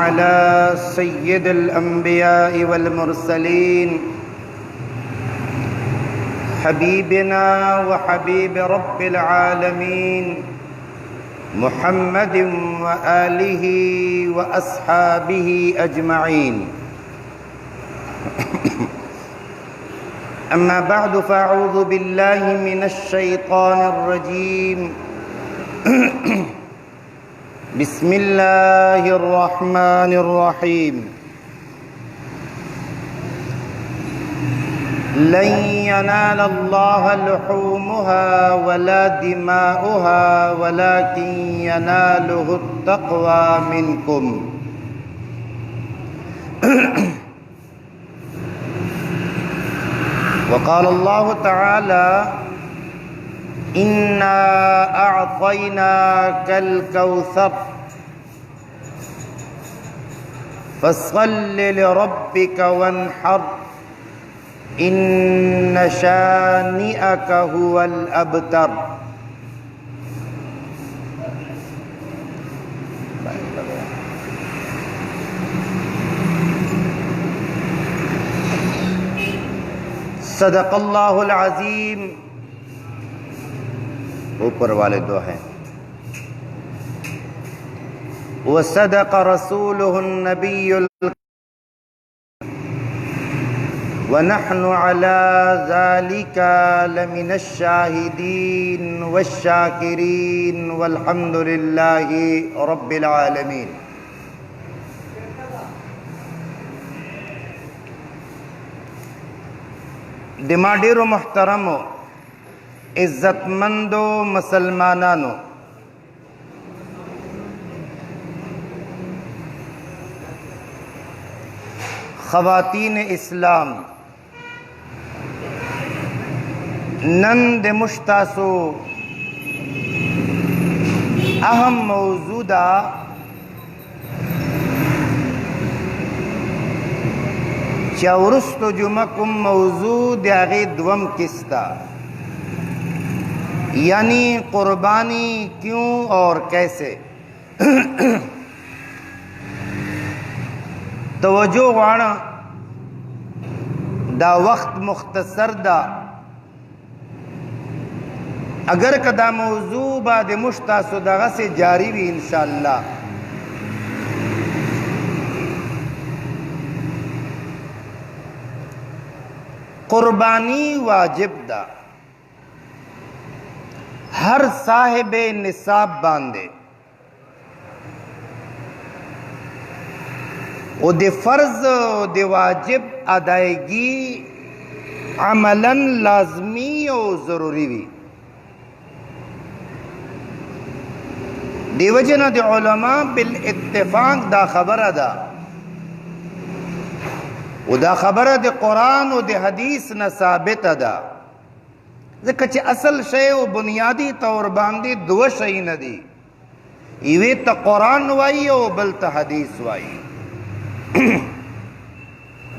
अला सय्यिदिल अंबिया वल मुरसलीन हबीबिना व हबीब रब्बिल आलमीन मुहम्मदिन व आलिहि व अस्हाबिहि अजमईन। अम्मा बअदु फ़अऊज़ु बिल्लाहि मिनश शैतानिर रजीम। बिस्मिल्लाहिर रहमानिर रहीम। लन यनालल्लाह लुहूमुहा वला दिमाउहा वलाकिन यनालुहुत तक़वा मिनकुम। वक़ाल अल्लाहु तआला इन्ना अअतैनाकल कौसर फस्सल्लि लिरब्बिक वन्हर इन्न शानिअक हुवल अबतर। सदक़ल्लाहुल अज़ीम। ऊपर वाले दो हैं। व सदक़ रसूलुहुन नबियुल व नहनु अला ज़ालिका लमिनश शाहिदीन वश्शाकिरीन वल्हम्दुलिल्लाहि रब्बिल आलमीन। दिमाडेरो मोहतरमो इज्जतमंदो मुसलमानानो, ख़वातीन इस्लाम, नंद मुश्तासो अहम मौजूदा चौरस्तो जुमकुम मौजूद आगे द्वम किस्ता, यानी कुर्बानी क्यों और कैसे। तवज्जो वाणा दा वक्त मुख्तसर दा, अगर कदा मौजू बाद मुश्तासो दगा से जारी भी इंशाअल्लाह। कुर्बानी वाजिब दा, हर साहिबे निसाब बांधे ओ दे फर्ज ओ दे वाजिब अदायगी अमलन लाजमी और जरूरी भी। देवजना दे उलमा बिल इत्तिफाक दा खबर अदा उदा खबर दे कुरान और दे हदीस न साबित अदा। ज़िक्र असल शय और बुनियादी तौर बांधी दो शई न दी, इवे त कुरान वाई और बल त हदीस वाई।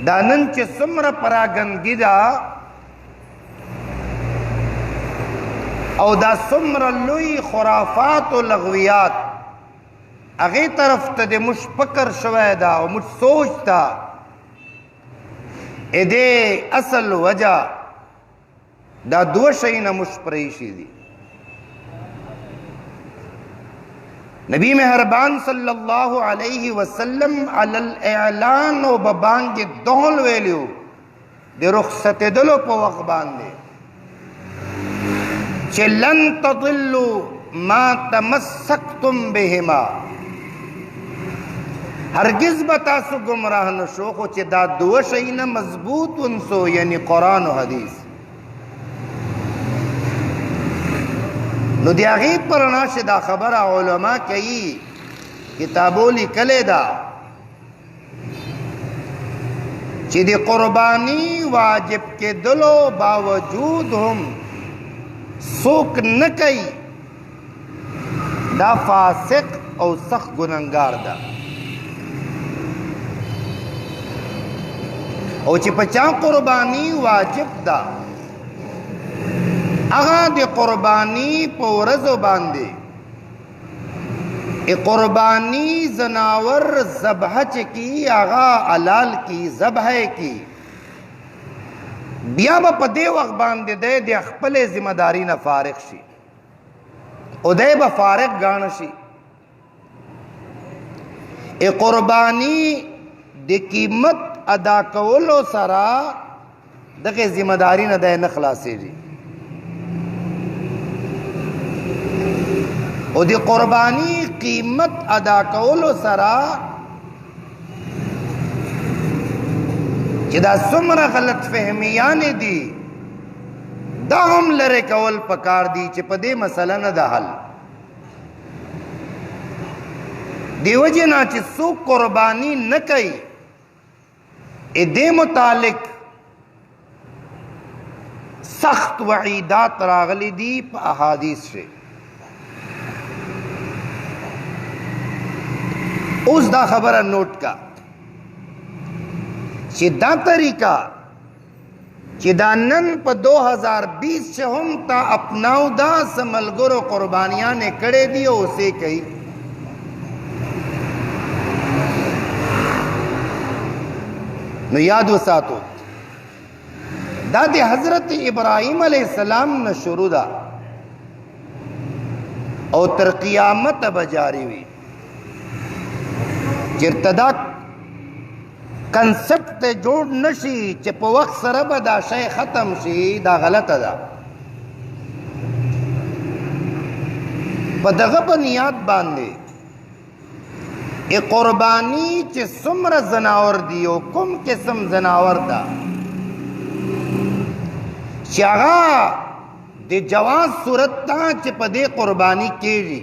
दानन चे सुम्र परागंदगी दा और दा सुम्र लुई खुराफात और लग़वियात अगे तरफ तदे मुझ पकर शवैदा और मुझ सोचता एदे असल वजह दा दो शई न मुझ परेशी दी। नबी मेहरबान सल्लल्लाहु अलैहि वसल्लम अलल ऐलान व बबांग दोहल वेलियो दे रुखसत दलो पो वक़ बांधे चे लन तदिल्लु मा तमस्सक्तुम बिहिमा। हरगिज बतासु गुमराह न शोको चे दा दो शई न मजबूत उनसो, यानी कुरान और हदीस। नुदियागी परना शिदा खबर उलमा कई किताबोली कलेदा चिदी कुर्बानी वाजिब के दिलो बावजूद हम सोक न कई दा फासिक और सख्त गुनहगार दा। और चिपचा कुर्बानी वाजिब दा, अगा दे कुर्बानी पोरजो बांधे ए कुर्बानी जनावर ज़बह की आगा अलाल की ज़बह की बिया ब पदे वक्त बांधे दे दे खपले जिम्मेदारी न फारिग शी उदय ब फारिग गान शी ए कुर्बानी दे कीमत अदा कवलो सरा दके जिम्मेदारी न दे न खलासेगी और दी कुर्बानी कीमत अदा कवलो सरा जिदा सुमरा गलत फहमियाने दी दा हम लरे कवल पकार दी चे पदे मसला न दा हल देवजे ना चे सो कुर्बानी न कई ए दे मुतालिक सख्त वईदात रागली दी अहादीस से उस दा खबर नोट का चिदा तरीका चिदानन पर 2020 से हम ता अपनाऊ दा समलगुरो कुर्बानियां ने कड़े दियो उसे कही न याद वसातो दादे हजरत इब्राहिम अलैहिस्सलाम न शुरू दा और तर क़ियामत बजारी हुई जिरतदा कंसेप्ट जोड़ नशी चिप वक्त सरब दा शय खत्म शी दा गलत अदा पदग बनियाद बांधे ए कुर्बानी चे सुमर जनावर दियो कुम किस्म जनावर दा चागा दे जवान सूरत ता चे पदे कुर्बानी केरी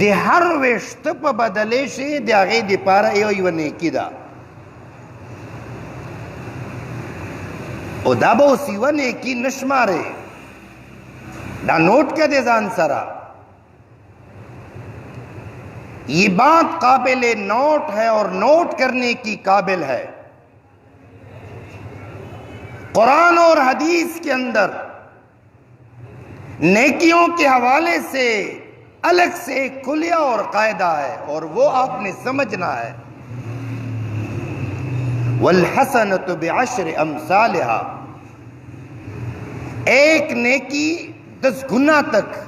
दे हर वेश्त पे बदले से दे आगे दे पारा यो यो नेकी दा ओ दाबो सिवा नेकी नशमारे दा नोट के दे जान सरा ये बात काबिल नोट है और नोट करने की काबिल है कुरान और हदीस के अंदर नेकियों के हवाले से अलग से एक खुलिया और कायदा है और वो आपने समझना है वल हसनतु बिअश्रि अमसालिहा एक नेकी 10 गुना तक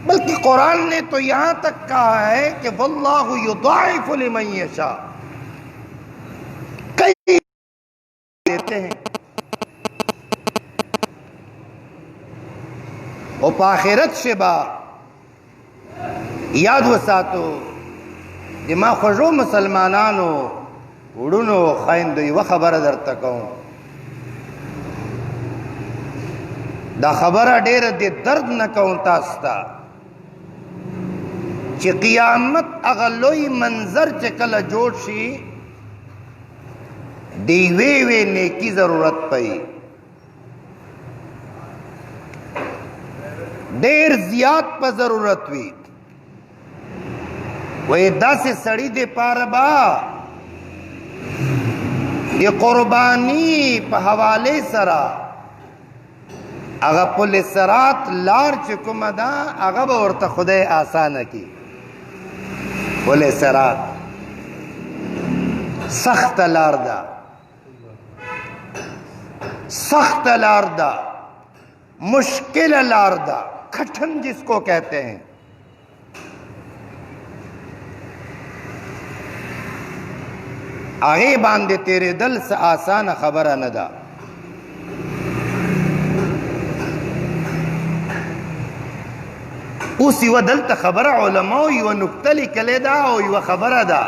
बल्कि कुरान ने तो यहां तक कहा है कि वल्लाहु युदाइफु लिमन यशा कई देते हैं और आखिरत से बा याद वसातो दिमा खुशो मुसलमानानो उड़नो खाइंदो व खबर दर तक दा खबर डेर दे दर्द न कहूं तास्ता चे क़ियामत अगलोई मंजर चे कल जोशी दीवे वे ने की जरूरत पई देर जियाद पर जरूरत हुई वही 10 सड़ी दे पारबा ये कुर्बानी पे हवाले सरा अगर पुलिस सरात लार चुकुमदा अगब और खुदे आसान की पुलिस सरात सख्त लारदा सख्त लारदा मुश्किल लारदा कठिन जिसको कहते हैं आगे बांधे तेरे दिल से आसान खबर नदा उसी व दल खबर उलमाओ युवा नुक्तली कले दाओ युवा खबर दा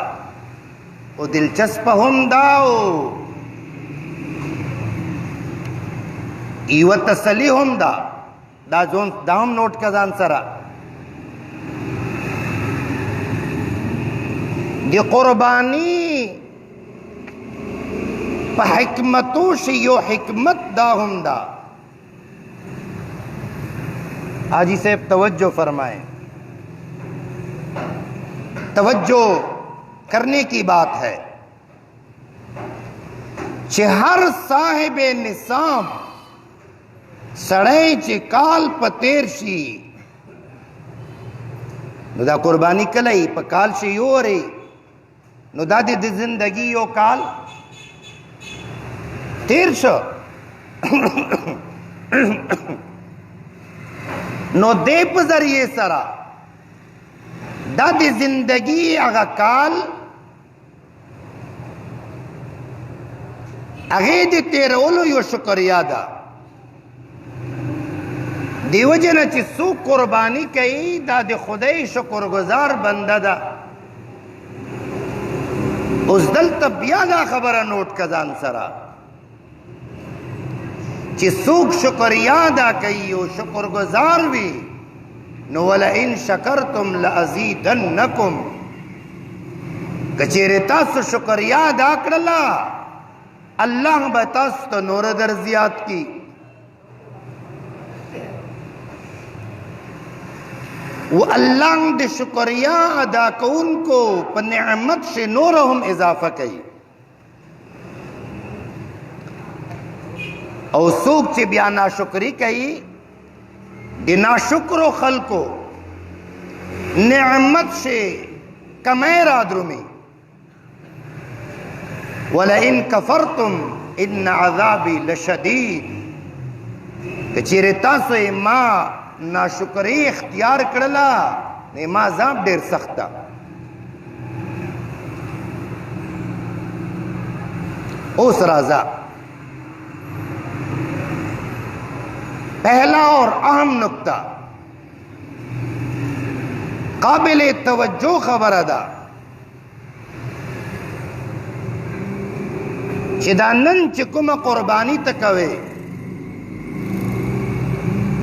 वो दिलचस्प हम दाओ युवा तसली हम दा जोन दाम नोट का जान सरा ये कुर्बानी हिकमतों से यो हिकमत दाहुम दा हाजी साहब तवज्जो फरमाएं तवज्जो करने की बात है हर साहिब निसाम सड़े चे काल पतेरशी نو دا قربانی کله په کال شي یوري نو دا د زندگی یو کال تیر شو نو دې په ذریعے سره دا د زندگی هغه کال هغه د تیرولو یو شکریا ده دیو جن چې سو قربانی کوي دا د خدای شکرگزار بنده ده اوس دلته بیا دا خبره نوٹ کزان سره چې څوک شکریا ادا کوي او شکرگزار وي نو ولئن شکرتم لازیدنکم کچېرې تاسو شکریا ادا کړله الله به تاسو ته نور در زیات کی و اللہ د شکریہ ادا کون کو پا نعمت سے نورہم اضافہ کئی او سوک چی بیا ناشکری کئی دی ناشکر خلقو نعمت سے کمیر آدرمی وَلَئِن كَفَرْتُمْ إِنَّ عَذَابِ لَشَدِيدٌ کچیر تاسو ما ناشکری اختیار کړلا نه ما عذاب ډیر سخت اوس راځه پہلا اور اہم نقطہ قابل توجہ خبر ده چې دا نن چې کومه قربانی تکوي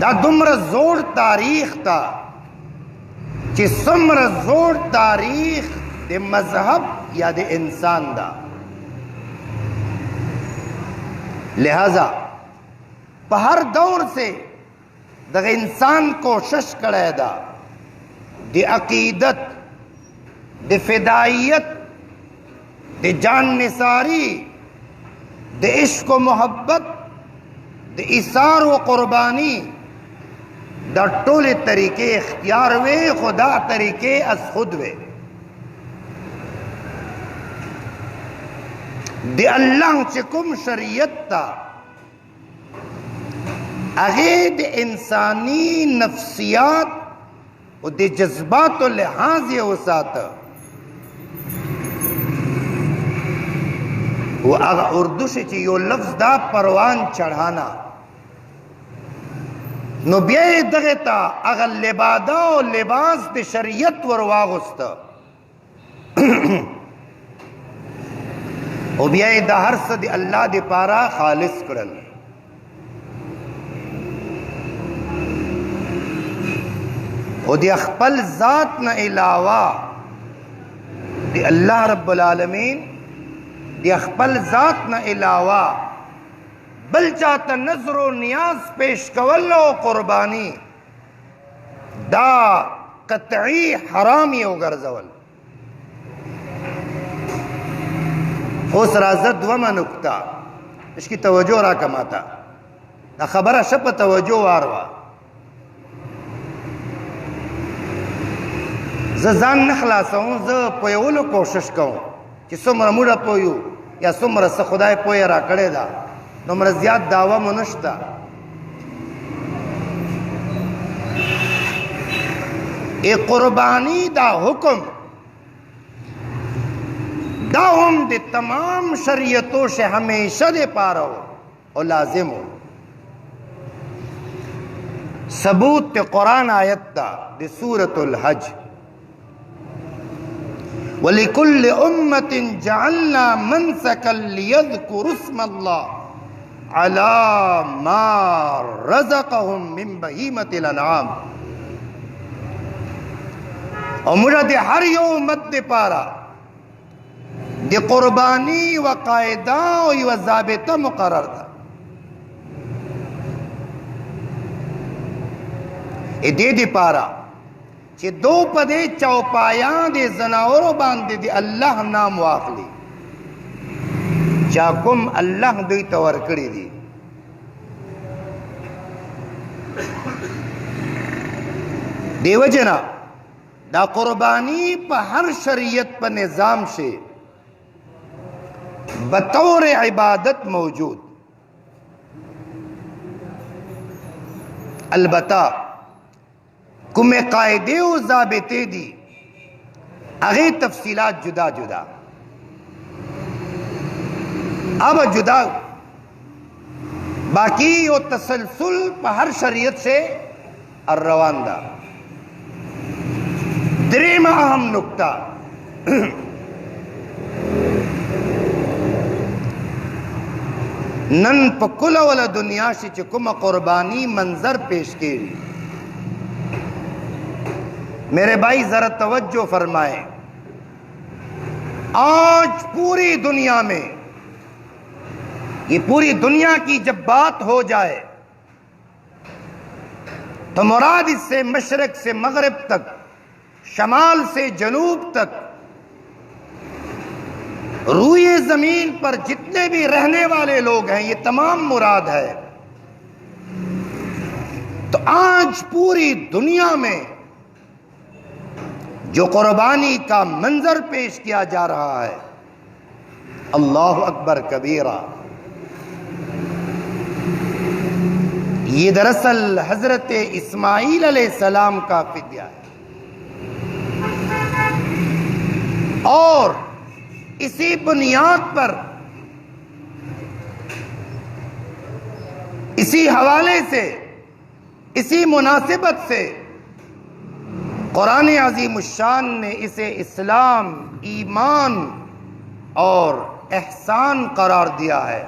دا دومره زوړ تاریخ تا چې څومره زوړ تاریخ د مذهب یا د انسان دا لہذا په هر دور سے دغه انسان کوشش کړی دا د عقیدت د فدائیت د جان نثاری د عشق و محبت د ایثار و قربانی دا ټول طریقے اختیار وے خدا طریقے از خود وے دی اللہ چکم شریعت تا اغیر دی انسانی نفسیات و دی جذبات و لحاظ یہ وساتا و اردو سے چی یو لفظ دا پروان چڑھانا نو بیا دغه تا اغه لبادا او لباس د شریعت ور واغست او بیا د هر څه د الله د پاره خالص کړل او د خپل ذات نه علاوه د الله رب العالمین د خپل ذات نه علاوه بل چاہتا نظر و نیاز پیش کول و قربانی دا قطعی حرامی و گرزول اس رازد وما نکتا اس کی توجہ را کماتا دا خبر شپ توجہ واروا زان نخلاصا ہوں پویولو کوشش کہوں کہ سمر موڑا پویو یا سمر خدای پوی را کڑے دا نمر زیاد دعوی منشتا اے قربانی دا حکم دا ہم دے تمام شریعتوں سے ہمیشہ دے پا رہو اور لازم ہو ثبوت تے قرآن آیت دا دے سورة الحج وَلِكُلِّ أُمَّةٍ جَعَلْنَا مَنْسَكًا لِيَذْكُرُوا اسْمَ اللَّهِ عَلَى مَا رَزَقَهُم مِّن بَهِيمَةِ الْأَنْعَامِ اور مجھے دے ہر یو امت دے پارا دے قربانی و قائدہ و ضابطہ مقرر تھا دے دے پارا چھ دو پدے چوپایاں دے زناورو باندے دے اللہ نام واخلی چاکم اللہ دوی تور کری دی دیو جنا दा कुर्बानी पर हर शरीयत पर निज़ाम से बतौर इबादत मौजूद। अलबत्ता कुमे कायदे व ज़ाबिते दी आगे तफसीलात जुदा जुदा। अब जुदा बाकी वो तसलसल पर हर शरीयत से अर्रवानदा। द्रीम अहम नुक्ता नन पकुल वाला दुनिया से चुकुम कुर्बानी मंजर पेश के। मेरे भाई जरा तवज्जो फरमाए, आज पूरी दुनिया में, ये पूरी दुनिया की जब बात हो जाए तो मुराद इससे मशरक से मगरिब तक, शमाल से जनूब तक, रूए जमीन पर जितने भी रहने वाले लोग हैं, ये तमाम मुराद है। तो आज पूरी दुनिया में जो कुर्बानी का मंजर पेश किया जा रहा है, अल्लाह अकबर कबीरा, ये दरअसल हजरत इस्माईल अलैहिस्सलाम का फिद्या है। और इसी बुनियाद पर, इसी हवाले से, इसी मुनासिबत से कुरान अज़ीमुश्शान ने इसे इस्लाम, ईमान और एहसान करार दिया है।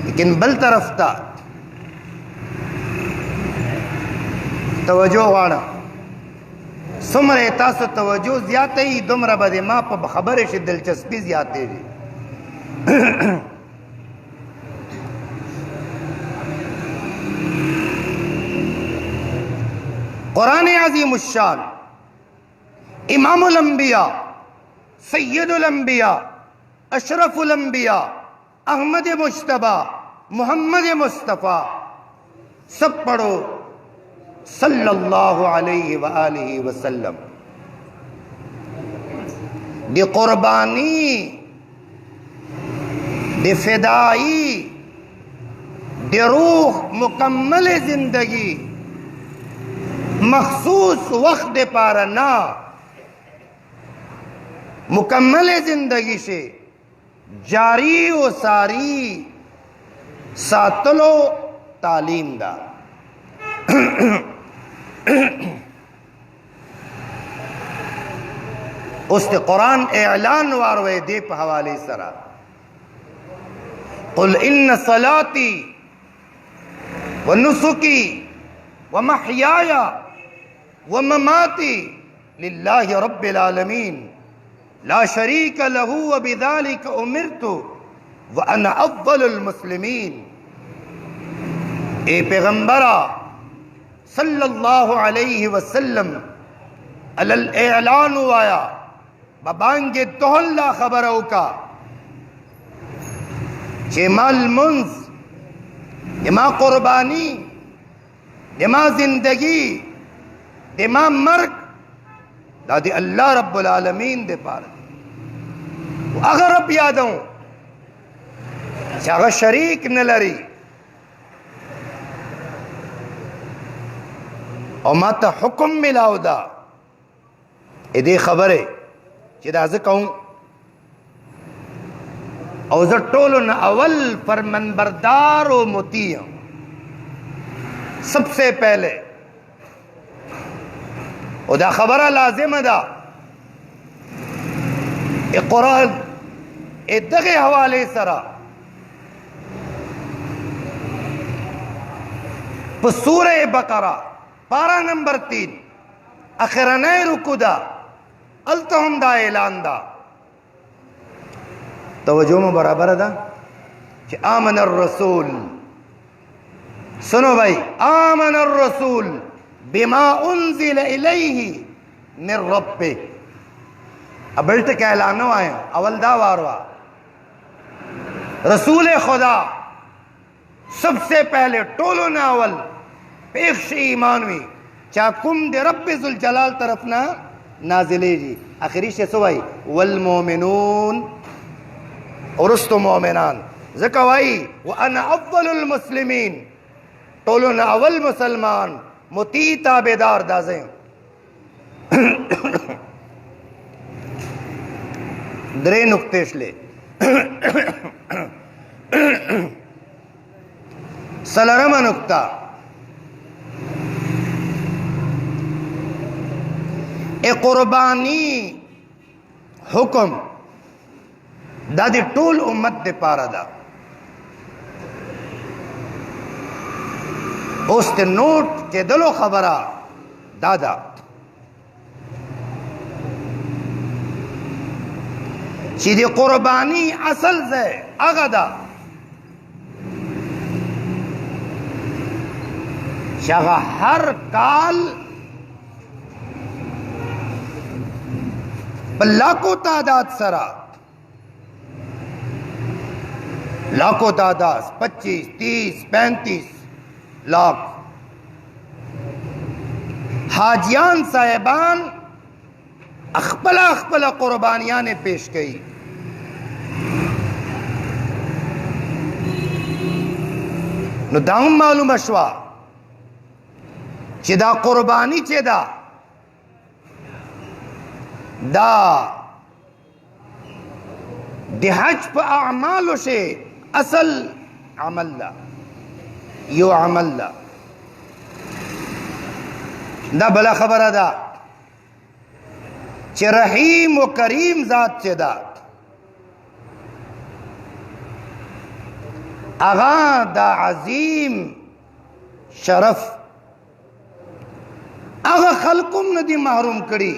लेकिन बल तरफ था तवज्जो वाड़ा सुमरे तासो तवज्जो ज्यादा ही दुमरा बदे माँ पर खबर से दिलचस्पी ज्यादा जी। कुरान अज़ीमुश्शान इमामुल अंबिया, सय्यदुल अंबिया, अशरफुल अंबिया, अहमद मुश्तबा, मोहम्मद मुस्तफ़ा, सब पढ़ो सल्लल्लाहु अलैहि व आलिहि वसल्लम। दे कुर्बानी, दे फिदाई, दे रूह मुकम्मल जिंदगी मखसूस वक्त दे पारना, मुकम्मल जिंदगी से जारी व सारी सातलो तालीम दा। उसने कुरान ऐलान वारवे दे पे हवाले सरा, कुल इन्न सलाती व नुसुकी व महयाया व ममाती लिल्लाहि रब्बिल आलमीन ला शरीक लहू व बिज़ालिका उमिरतु व अना अव्वलुल मुस्लिमीन। ए पैगंबरा सल्लल्लाहु अलैहि वसल्लम अलल ऐलान आया बबांगे तोहल्ला खबरों का जेमाल मुंज, जेमा कुर्बानी, जेमा जिंदगी, जेमा मर्ग दादी अल्लाह रब्बुल आलमीन दे पार। अगर अब यादों अगर शरीक न लरी और माता हुक्म मिलाउदा इदे खबर है चिदाज कहूं और टोलो न अवल फरमन बरदार व मुतिया। सबसे पहले उदा खबर लाजिम अदा कुरान इदगे हवाले सरा सूरे बकरा पारा नंबर 3 अखरने रुकुदा अल्तहमदा ऐलान दा। तवज्जो में बराबर अदा कि आमन रसूल, सुनो भाई, आमन रसूल बिमा उन्जिल इलैहि मिर रब्बि। अब बेल्ट क्या ऐलानो आए अवलदा वारवा रसूल खुदा सबसे पहले टोलो न अवल पेश ईमानवी चाकुम दे रब्बे जुल जलाल तरफ ना नाजिले जी आखिरी से सुवाई वल मोमिनून और उस तो मोमिनान ज़कवाई व अना अव्वलुल मुस्लिमीन टोलो ना अव्वल मुसलमान मुती ताबेदार दाज़ें द्रे नुक्तेशले सलरम नुक्ता ए कुर्बानी हुक्म दादी टूल उम्मत दे पारा दा उस नोट के दलो खबरा दादा सीधी कुर्बानी असल से अगदा शगा हर काल लाखों तादाद सरा लाखों तादाद 25, 30, 35 लाख हाजियान साहिबान अखबला अखबला कुर्बानियां ने पेश की नो दाम मालूम अशवा चिदा कुर्बानी चिदा दा दिहज प अमाल से असल अमल्ला यो अमल्ला दा भला खबर अदा च रहीम व करीम जात चिदा आगा दा अजीम शरफ आगा खलकुम नदी महरूम कड़ी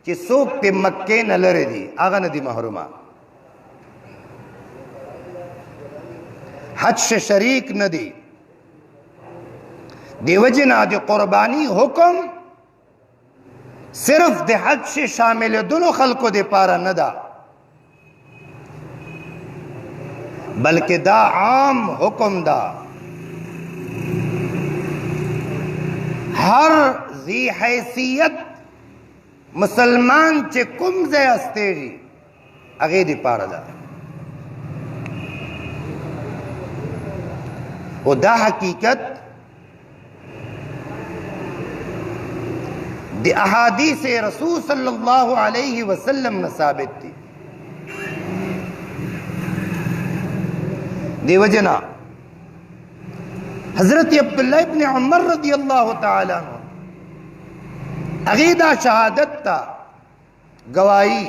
कि सोक ते मक्के न लरे दी आगा नदी महरूमा हज से शरीक नदी देवजना दे कुर्बानी हुक्म सिर्फ दे हज से शामिल दोनों खलको दे पारा नदा बल्कि दा आम हुक्म दा हर जी हैसियत मुसलमान चे कुम जे अस्तेरी अगे दी पारा दा वो दा हकीकत दी अहादीस रसूल सल्लल्लाहु अलैहि वसल्लम में साबित थी देवजना हजरत अब्दुल्लाह इब्न उमर रज़ियल्लाहु ताला अन्हु अकीदा शहादत ता गवाही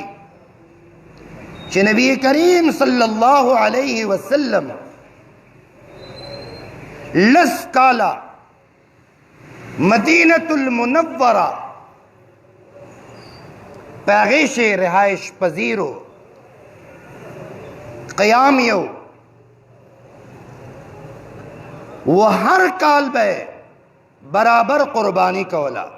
कि नबी करीम सल्लल्लाहु अलैहि वसल्लम लस काला मदीनतुल मुनव्वरा पैगेश रिहाइश पजीरो क़यामियो वो हर काल में बराबर कुर्बानी का औलाद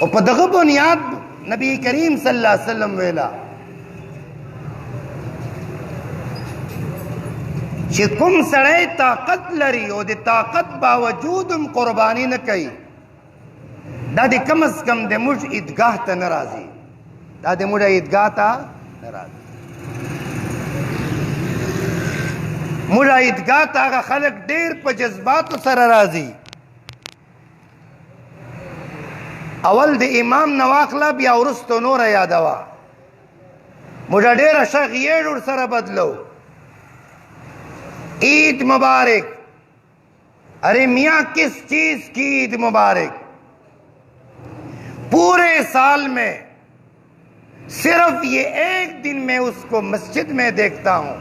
और पदग बुनियाद नबी करीम सल्लल्लाहु अलैहि वसल्लम वेला चिकुम सड़े ताकत लरी और दे ताकत बावजूद कुर्बानी न कई दादी कम अज कम दे मुझ ईदगाह ता नाराजी दादी मुझे ईदगाह ता नाराजी मुझा ईदगाह ता खलक देर पर जज्बात सर राजी अवल दे इमाम नवाखला भी औरस तो नोर यादवा मुझा डेर अशक ये उड़ सर बदलो ईद मुबारक अरे मियाँ किस चीज की ईद मुबारक पूरे साल में सिर्फ ये एक दिन मैं उसको मस्जिद में देखता हूं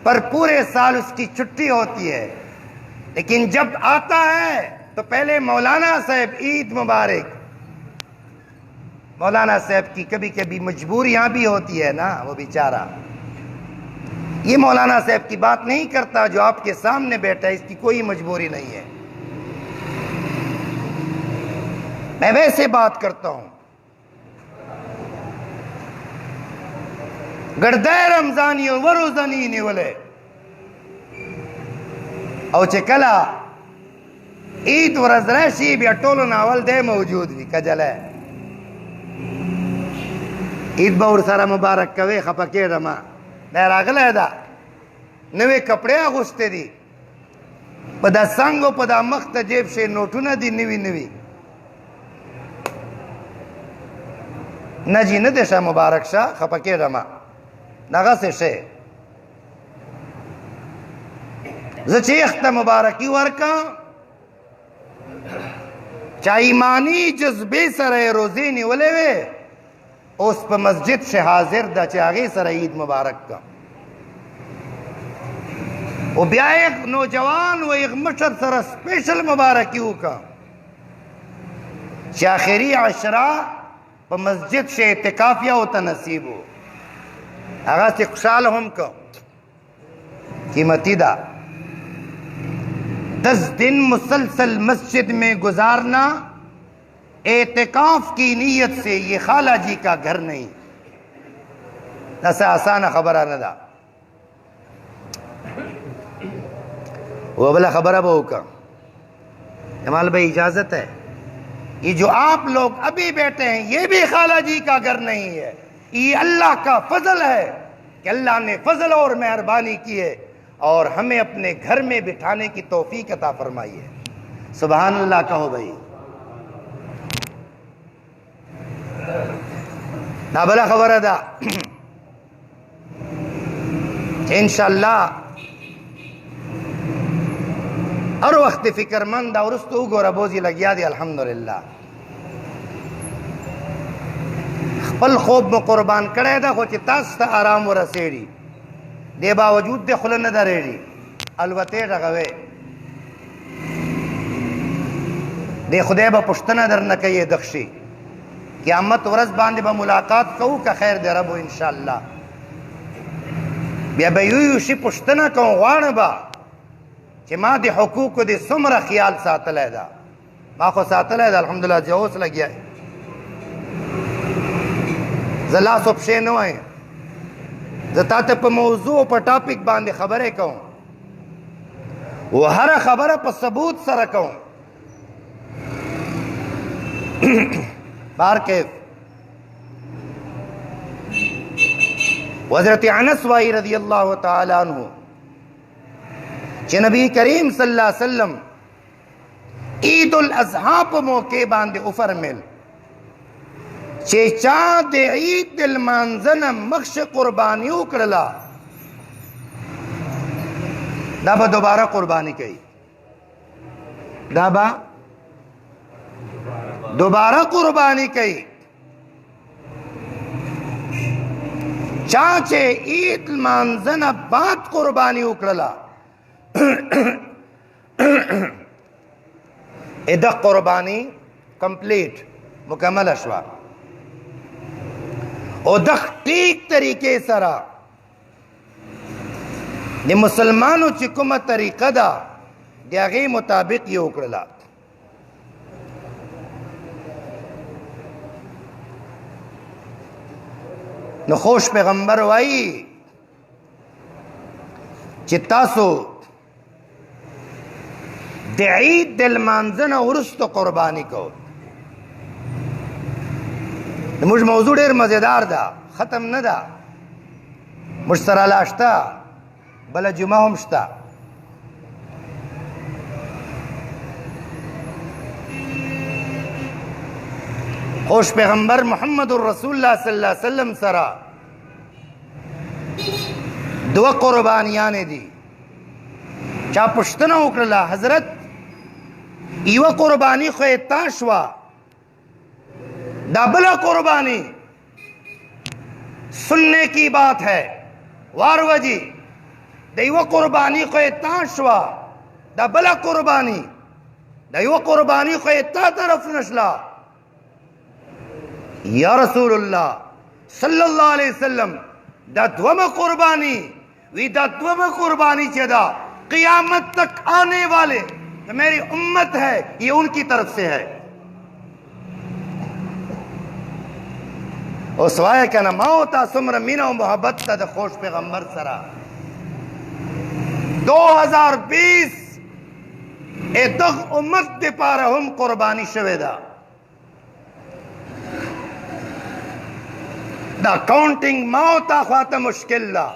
पर पूरे साल उसकी छुट्टी होती है लेकिन जब आता है तो पहले मौलाना साहब ईद मुबारक मौलाना साहब की कभी कभी मजबूरियां भी होती है ना वो बेचारा ये मौलाना साहब की बात नहीं करता जो आपके सामने बैठा है इसकी कोई मजबूरी नहीं है मैं वैसे बात करता हूं गर्दाय रमजानी वरोजानी ने बोले او چې کله عید ورځ راشي بیا ټولو ناول دی موجود وي کجلی عید به ورسره مبارک کوې خفه کېږه ما دی راغلی ده نوې کپړې اغوستې دي په دا څنګو په دا مخ ته جیب شي نوټونه دي نوي نوي نه جي نه دی شه مبارک شه خفه کېږه ما دغسې شی زه چې یخ ته مبارکي ورکړم چا ایمانی جذبې سره یې روزې نیولې وې اوس په مسجد شه حاضر ده چې هغې سره عید مبارک کړم او بیا یې نوجوان و یې مشر سره سپیشل مبارکي وکړم چې آخري عشره په مسجد شه اعتکافیه ورته نصیب و هغسې خوشحاله هم کړم قیمتي ده 10 दिन मुसलसल मस्जिद में गुजारना एहतिकाफ की नीयत से ये खाला जी का घर नहीं ऐसा आसान खबर न था वो वाला खबर अब होगा जमाल भाई इजाजत है ये जो आप लोग अभी बैठे हैं ये भी खाला जी का घर नहीं है ये अल्लाह का फजल है कि अल्लाह ने फजल और मेहरबानी की है और हमें अपने घर में बिठाने की तौफीक अता फरमाई है सुभान अल्लाह कहो भाई ना भला खबर अदा इंशाअल्लाह हर वक्त फिक्रमंद और उस तो गोरा बोझी लग याद अल्हम्दुलिल्लाह खपल खूब में कुर्बान करे दा खो चितास आराम व रसेड़ी दे बावजूद दे खुले न दरेड़ी अलवते रगवे दे खुदे बा पुश्तना दर न कहिए दक्षी क़यामत वरस बांधे बा मुलाकात कहू का खैर दे रबो इंशाअल्लाह बिया बेयूशी पुश्तना कहूँ वाण बा कि माँ दे हुकूक दे सुमरा ख्याल सातल है दा माँ को सातल है दा अल्हम्दुलिल्लाह जोश लग गया जला सुबशे न आए जताते पे मौजू पर टॉपिक बांधे खबरें कहूँ वो हर खबर पर सबूत सर कहूँ बार के हज़रत अनस वाई रज़ी अल्लाह ताला अन्हु कि नबी करीम सल्लल्लाहु अलैहि वसल्लम ईद उल अज़हा पे मौके बांधे उफर मिल चेचा दे ईद दिल मानजन मक्ष कुर्बानी उकड़ला दाबा दोबारा कुर्बानी कही दाबा दोबारा कुर्बानी कही चाचे ईद मानजन बात कुर्बानी उकड़ला इदा कुर्बानी कंप्लीट मुकम्मल अशवा और दख ठीक तरीके सरा ने मुसलमानों चिकुम तरीका दा दियागे मुताबिक ये उकड़ला नखोश पैगंबर वाई चित्तासो दईद दिल मानजन उर्स्त कुर्बानी को मुझ मौजू ढेर मजेदार दा खत्म न दा मुझ सरा लाशता बला जुमा हमशता खुश पैगंबर मोहम्मद रसूलुल्लाह सल्लल्लाहु अलैहि वसल्लम सरा दुआ कुर्बानियां ने दी चा पुश्तना उकड़ला हजरत इवा कुर्बानी खैताशवा डबला कुर्बानी सुनने की बात है वारवजी दैव कुर्बानी खैताशवा डबला कुर्बानी दैव कुर्बानी खैता तरफ नशला या रसूलुल्लाह सल्लल्लाहु अलैहि वसल्लम दत्वम कुर्बानी वी दत्वम कुर्बानी चेदा क़यामत तक आने वाले तो मेरी उम्मत है ये उनकी तरफ से है और सवाए का ना मौता सुमर मीना मोहब्बत द खोश पैगंबर सरा 2020 ए दग उम्मत दे पारा हम कुर्बानी शवे दा काउंटिंग मौत ख्वाता मुश्किल दा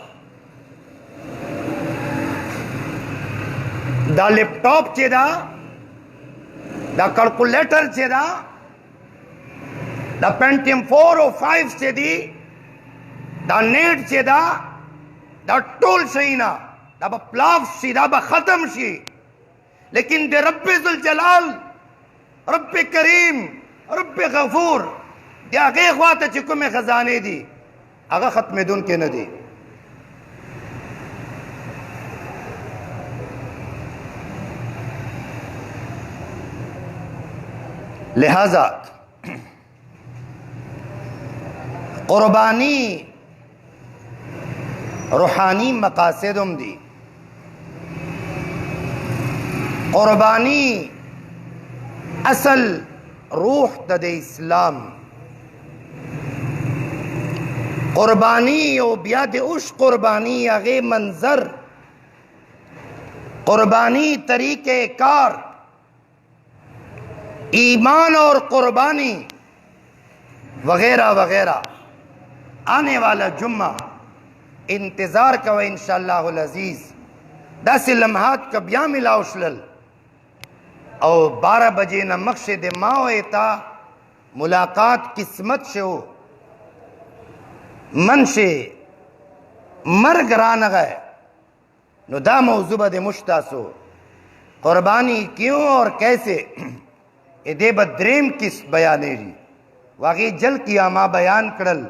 लैपटॉप चे दा कैलकुलेटर चे दा पेंटियम 4 और 5 चे दी दा नेट चे दा टूल शहीना दा प्लाव शी दा खत्म शी, लेकिन दे रब्बे जुल जलाल रब्बे करीम रब्बे गफूर दे आगे ख्वाता चिको में खजाने दी आगा खत्म दुन के न दी। लिहाजा कुर्बानी रूहानी मकासदुम दी, कुर्बानी असल रूह तद इस्लाम, कुर्बानी ओ ब्याद उश कुर्बानी आगे मंजर, कुर्बानी तरीके कार, ईमान और कुर्बानी वगैरह वगैरह। आने वाला जुम्मा इंतजार का इंशाअल्लाहुल अजीज 10 लम्हात का ब्या मिला उशलल और 12 बजे न मकसद माओ एता मुलाकात किस्मत से हो मन से मर गरान गए नुदा मौजूबा दे मुश्तासो कुर्बानी क्यों और कैसे दे बद्रेम किस बयाने री वाकई जल किया माँ बयान करल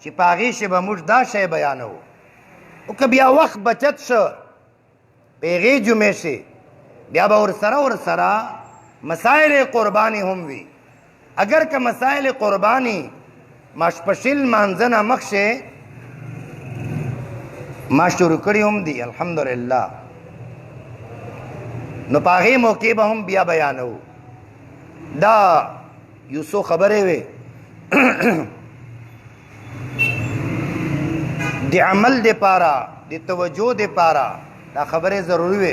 चिपागी से बमुजदा शे बयान हो कभी वक्त बचत से पेगे जुमे से ब्याबा और सरा मसाइल कुर्बानी हम भी अगर का मसाइल कुर्बानी माशपशिल मानजना मक्शे माशुर कड़ी हम दी अल्हम्दुलिल्लाह नुपागे मौके ब हम बिया बयान हो दा यूसो खबरे वे दे अमल दे पारा दे तवज्जो दे पारा दा खबरें जरूरी वे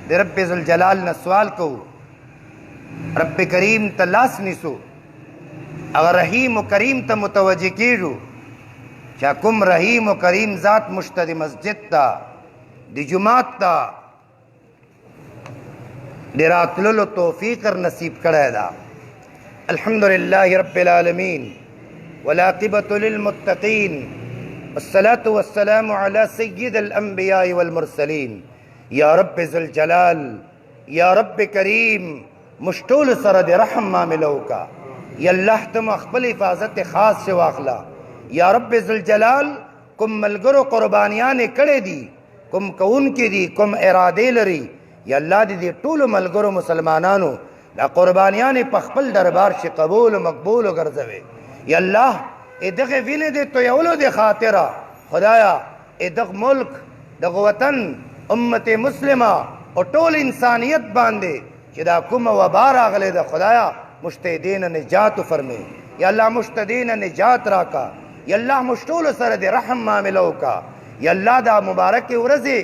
दे रब्बे जुल जलाल न सवाल को रब्बे करीम तलास निसो अगर रहीम व करीम त मुतवज्जि कीजो क्या कुम रहीम व करीम जात मुश्तदी मस्जिद ता दे जुमात ता दे रातुल तौफीक और नसीब करेदा। अल्हम्दुलिल्लाहि रब्बिल आलमीन वल आक़िबतु लिल मुत्तक़ीन वस्सलातु वस्सलामु अला सय्यिदिल अंबिया वल मुरसलीन। या रब्बे ज़ुल जलाल या रब्बे करीम मुश्तूल सरद रहम मामिलो का या अल्लाह तुम अखबल हिफाजत खास से वाखला। या रब्बे ज़ुल जलाल कुम मलगरो कुर्बानियाँ ने कड़े दी कुम कौन की दी कुम इरादे लरी या अल्लाह दी टूल मलगरो मुसलमानानो ला कुर्बानियाँ ने पखपल दरबार से कबूल मकबूल गर्जवे। या अल्लाह ए दग विने दे तो यवलो दे खातिरा खुदाया ए दग मुल्क दग वतन उम्मत मुस्लिमा और टोल इंसानियत बांधे चिदा कुम वबार आगले द खुदाया मुश्तदीन निजात फरमे। या अल्लाह मुश्तदीन निजात राका या अल्लाह मुश्तूल सरद रहम मामिलो का या अल्लाह दा मुबारक के उरज़े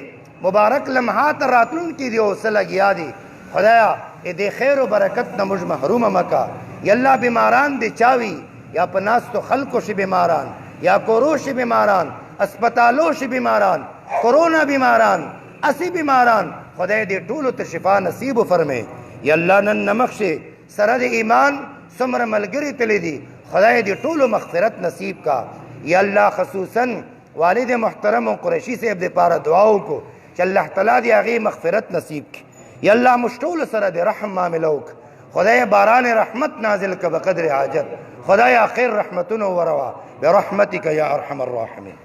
मुबारक लम्हात रातुन की दियो सला गिया दी खुदाया ए दे खैर व बरकत न मुझ महरूम मका। या अल्लाह बीमारान दे चावी या पनास तो खल्को से बीमारान या कोरो से बीमारान अस्पतालों से बीमारान कोरोना बीमारान असी बीमारान खुदा दे टूल तो शिफा नसीब फरमे। या अल्लाह नन नमक से सरद ईमान सुमर मलगरी तले दी खुदा दे टूल मग़फ़िरत नसीब का। या अल्लाह खसूसन वालिद मुहतरम कुरैशी से अब दे पारा दुआओं को अल्लाह तआला दी आगे मग़फ़िरत नसीब की। या अल्लाह मुश्तूल सरद रहम मामिलोक खुदा बारान रहमत नाजिल का बक़द्र हाजत खुदा आखिर रहमतुन व रवा बिरहमतिका या अरहमर राहिमीन।